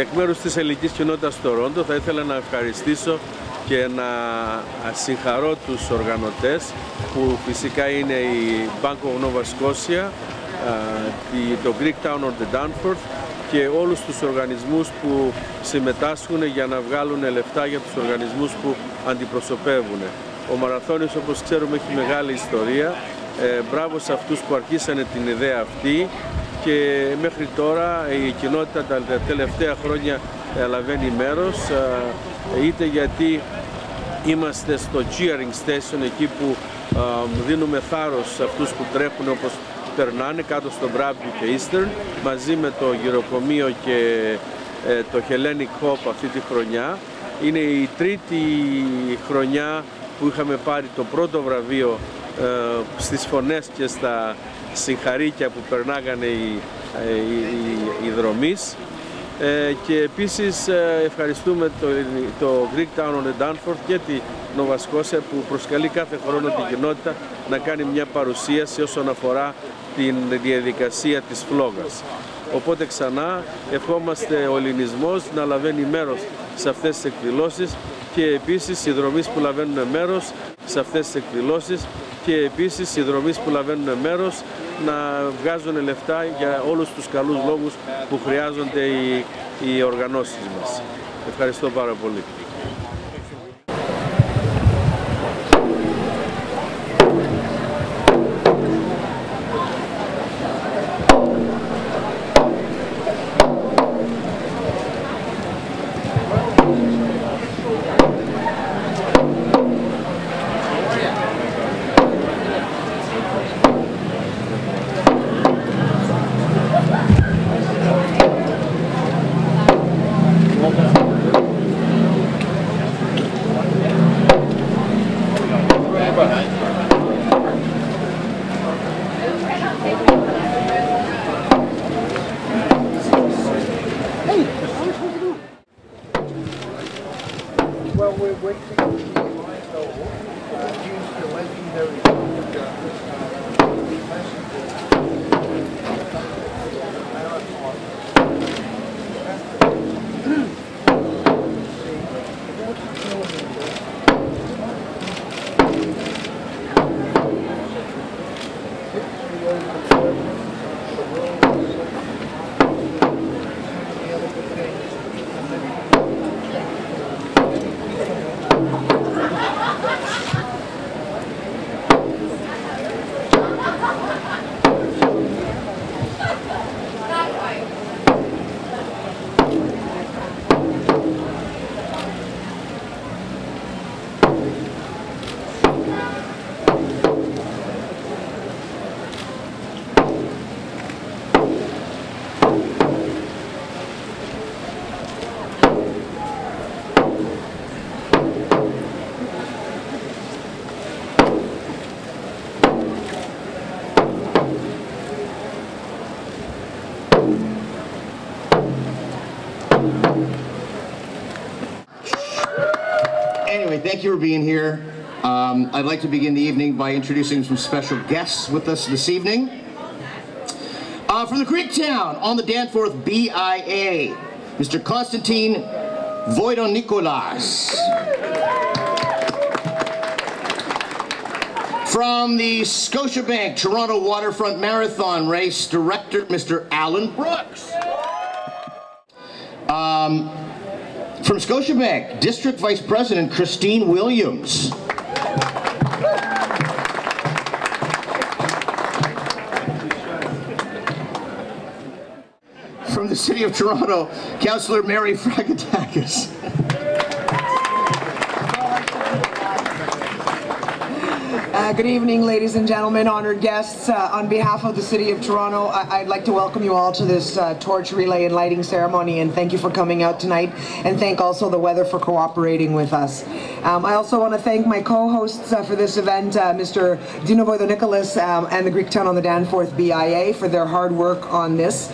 Εκ μέρους της ελληνικής κοινότητας του Τορόντο θα ήθελα να ευχαριστήσω και να συγχαρώ τους οργανωτές που φυσικά είναι η Bank of Nova Scotia, το Greek Town on the Danforth και όλους τους οργανισμούς που συμμετάσχουν για να βγάλουν λεφτά για τους οργανισμούς που αντιπροσωπεύουν. Ο Μαραθώνιος, όπως ξέρουμε, έχει μεγάλη ιστορία. Μπράβο σε αυτούς που αρχίσανε την ιδέα αυτή και μέχρι τώρα η κοινότητα τα τελευταία χρόνια λαμβάνει μέρος, είτε γιατί είμαστε στο cheering station, εκεί που δίνουμε θάρρος σε αυτούς που τρέχουν όπως περνάνε κάτω στο Bradby και Eastern, μαζί με το γυροκομείο και το Hellenic Hop αυτή τη χρονιά. Είναι η τρίτη χρονιά που είχαμε πάρει το πρώτο βραβείο στις φωνές και στα συγχαρήκια που περνάγανε οι δρομείς. Και επίσης ευχαριστούμε το Greek Town on the Danforth και τη Nova Scotia που προσκαλεί κάθε χρόνο την κοινότητα να κάνει μια παρουσίαση όσον αφορά την διαδικασία της φλόγας. Οπότε ξανά ευχόμαστε ο ελληνισμός να λαμβάνει μέρος σε αυτές τις εκδηλώσεις και επίσης οι δρομείς που λαμβάνουν μέρος σε αυτές τις εκδηλώσεις και επίσης οι δρομείς που λαμβάνουν μέρος να βγάζουν λεφτά για όλους τους καλούς λόγους που χρειάζονται οι οργανώσεις μας. Ευχαριστώ πάρα πολύ. Well, we're waiting to use the legendary Anyway, thank you for being here. I'd like to begin the evening by introducing some special guests with us this evening. From the Greek town on the Danforth BIA, Mr. Konstantin Voidonikolas. From the Scotiabank Toronto Waterfront Marathon Race Director, Mr. Alan Brooks. From Scotiabank, District Vice President Christine Williams. From the City of Toronto, Councillor Mary Fragatakis. Good evening, ladies and gentlemen, honored guests. On behalf of the City of Toronto, I'd like to welcome you all to this torch relay and lighting ceremony, and thank you for coming out tonight, and thank also the weather for cooperating with us. I also want to thank my co-hosts for this event, Mr. Dino Voidonikolas and the Greek Town on the Danforth BIA for their hard work on this.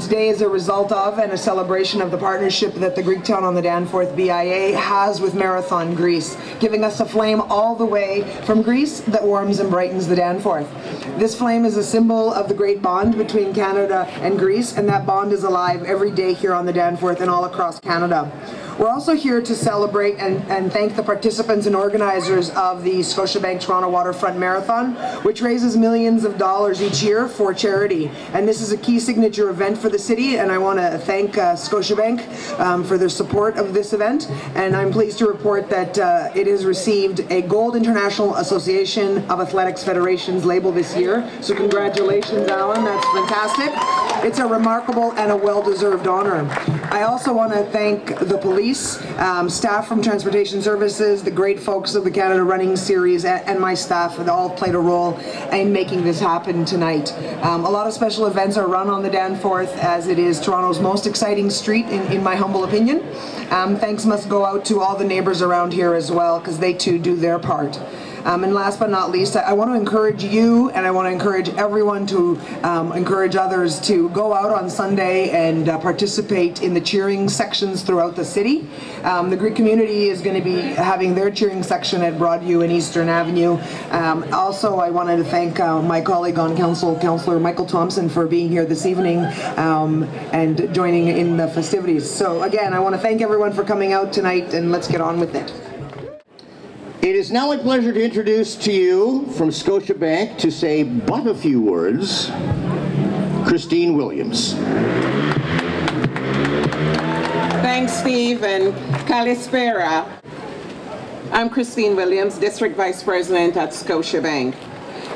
Today is a result of and a celebration of the partnership that the Greek Town on the Danforth BIA has with Marathon Greece, giving us a flame all the way from Greece that warms and brightens the Danforth. This flame is a symbol of the great bond between Canada and Greece, and that bond is alive every day here on the Danforth and all across Canada. We're also here to celebrate and thank the participants and organizers of the Scotiabank Toronto Waterfront Marathon, which raises millions of dollars each year for charity. And this is a key signature event for the city, and I want to thank Scotiabank for their support of this event. And I'm pleased to report that it has received a Gold International Association of Athletics Federations label this year. So congratulations, Alan, that's fantastic. It's a remarkable and a well-deserved honor. I also want to thank the police, staff from Transportation Services, the great folks of the Canada Running Series, and my staff that all played a role in making this happen tonight. A lot of special events are run on the Danforth, as it is Toronto's most exciting street, in my humble opinion. Thanks must go out to all the neighbors around here as well, because they too do their part. And last but not least, I want to encourage you, and I want to encourage everyone to encourage others to go out on Sunday and participate in the cheering sections throughout the city. The Greek community is going to be having their cheering section at Broadview and Eastern Avenue. Also, I wanted to thank my colleague on council, Councillor Michael Thompson, for being here this evening and joining in the festivities. So again, I want to thank everyone for coming out tonight, and let's get on with it. It is now my pleasure to introduce to you from Scotiabank to say but a few words, Christine Williams. Thanks, Steve, and Kalispera. I'm Christine Williams, District Vice President at Scotiabank.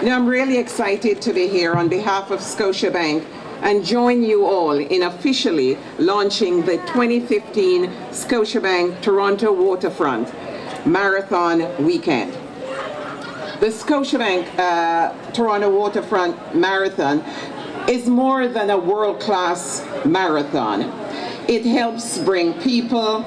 Now, I'm really excited to be here on behalf of Scotiabank and join you all in officially launching the 2015 Scotiabank Toronto Waterfront Marathon Weekend. The Scotiabank Toronto Waterfront Marathon is more than a world-class marathon. It helps bring people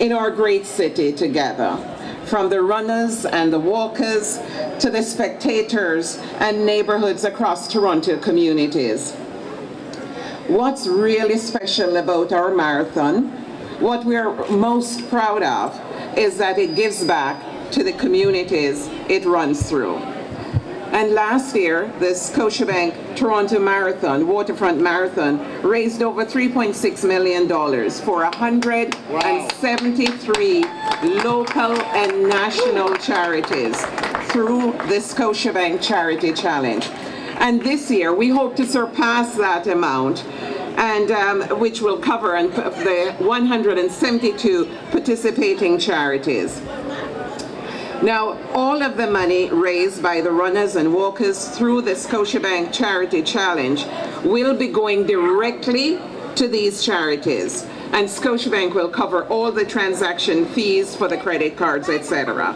in our great city together, from the runners and the walkers to the spectators and neighborhoods across Toronto communities. What's really special about our marathon, what we're most proud of, is that it gives back to the communities it runs through. And last year, the Scotiabank Toronto Marathon, Waterfront Marathon, raised over $3.6 million for 173 local and national charities through the Scotiabank Charity Challenge. And this year, we hope to surpass that amount, and which will cover the 172 participating charities. Now, all of the money raised by the runners and walkers through the Scotiabank Charity Challenge will be going directly to these charities, and Scotiabank will cover all the transaction fees for the credit cards, etc.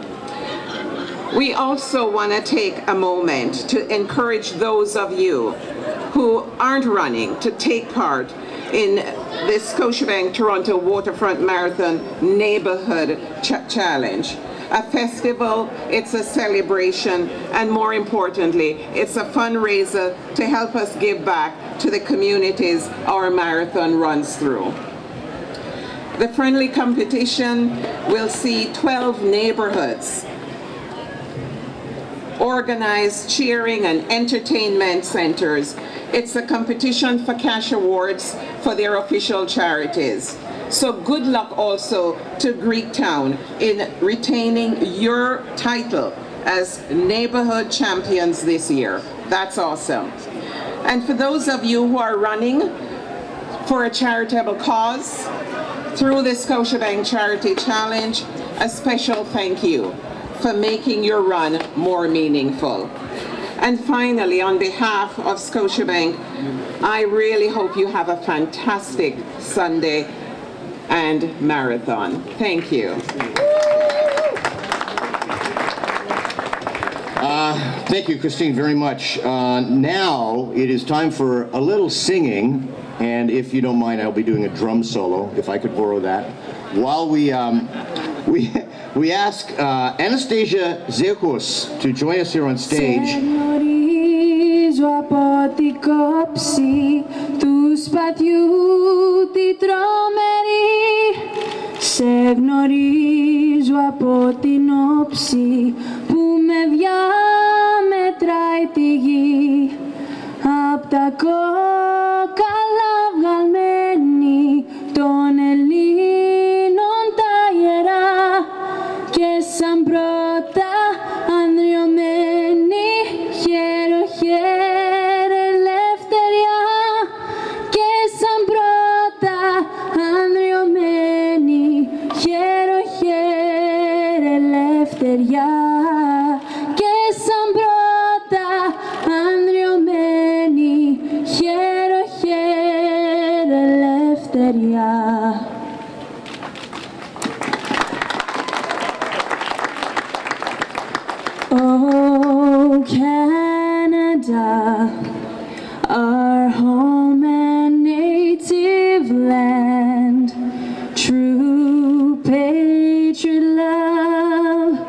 We also want to take a moment to encourage those of you who aren't running to take part in the Scotiabank Toronto Waterfront Marathon Neighborhood Challenge. A festival, it's a celebration, and more importantly, it's a fundraiser to help us give back to the communities our marathon runs through. The friendly competition will see 12 neighborhoods organize cheering and entertainment centers. It's a competition for cash awards for their official charities. So good luck also to Greektown in retaining your title as neighborhood champions this year. That's awesome. And for those of you who are running for a charitable cause through the Scotiabank Charity Challenge, a special thank you for making your run more meaningful. And finally, on behalf of Scotiabank, I really hope you have a fantastic Sunday and marathon. Thank you. Thank you, Christine, very much. Now it is time for a little singing, and if you don't mind, I'll be doing a drum solo, if I could borrow that. While we ask Anastasia Zekos to join us here on stage. Από την κόψη του σπατιού τη τρομερή. Σε γνωρίζω από την όψη που με βιάζει. our home and native land, true patriot love,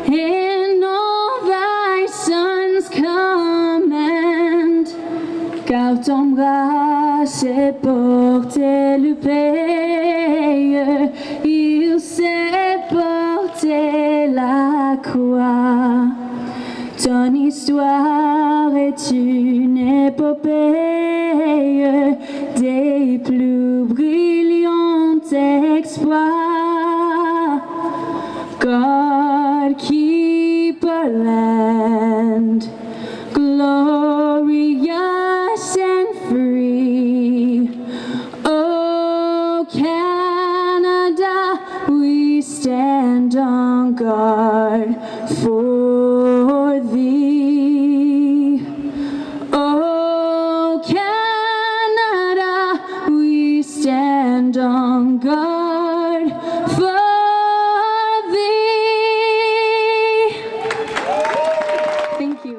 in all thy sons command. Car ton bras s'est porté le pays, il s'est porté la croix. Ton histoire est une épopée des plus brillants exploits. God keep our land glorious and free. Oh Canada, we stand on guard for thee. Oh Canada, we stand on guard for thee. Thank you.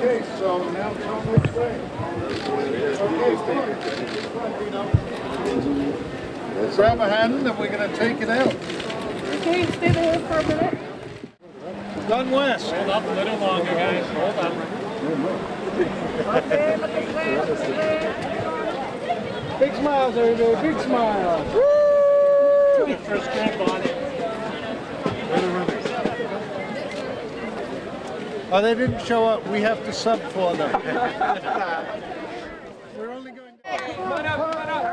Okay, so now come which way? Okay, grab a hand and we're going to take it out. Okay, stay there for a minute. Gun west. Hold up a little longer, guys. Hold up. Okay, look at there. Big smiles, everybody. Big smiles. Woo! First grip on it. Oh, they didn't show up. We have to sub for them. We're only going to... Come on up, come on up.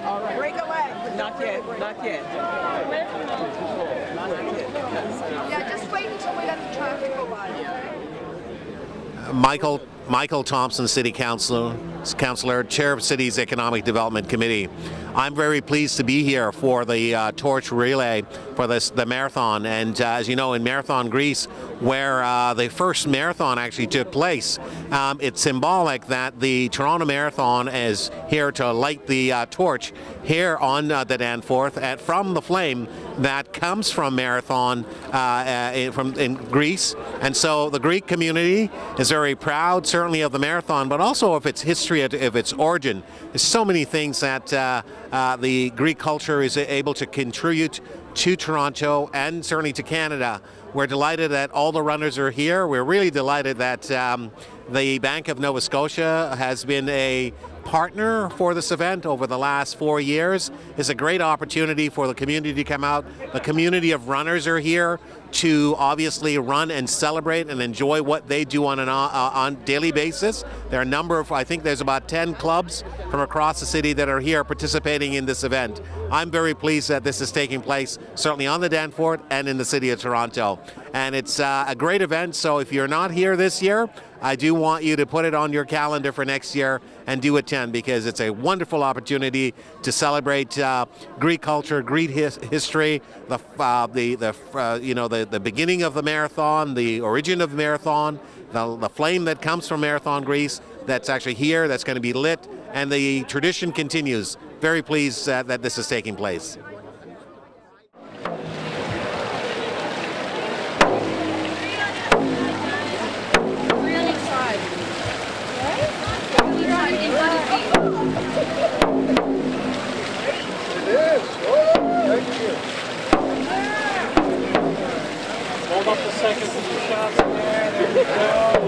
All right. Break a leg. Not yet, not yet. Yeah, just wait until we let the traffic go by. Michael Thompson, City Councilor, Chair of City's Economic Development Committee. I'm very pleased to be here for the torch relay for the marathon, and as you know, in Marathon, Greece, where the first marathon actually took place, it's symbolic that the Toronto Marathon is here to light the torch here on the Danforth from the flame that comes from Marathon in Greece. And so the Greek community is very proud, certainly of the marathon, but also of its history, of its origin. There's so many things that the Greek culture is able to contribute to Toronto and certainly to Canada. We're delighted that all the runners are here. We're really delighted that the Bank of Nova Scotia has been a partner for this event over the last 4 years. It's a great opportunity for the community to come out. The community of runners are here to obviously run and celebrate and enjoy what they do on a daily basis. There are a number of, I think there's about 10 clubs from across the city that are here participating in this event. I'm very pleased that this is taking place, certainly on the Danforth and in the city of Toronto. And it's a great event, so if you're not here this year, I do want you to put it on your calendar for next year and do attend, because it's a wonderful opportunity to celebrate Greek culture, Greek history, the beginning of the marathon, the origin of the marathon, the flame that comes from Marathon, Greece, that's actually here, that's going to be lit, and the tradition continues. Very pleased that this is taking place. Hold up the second for the shots in there. There we go.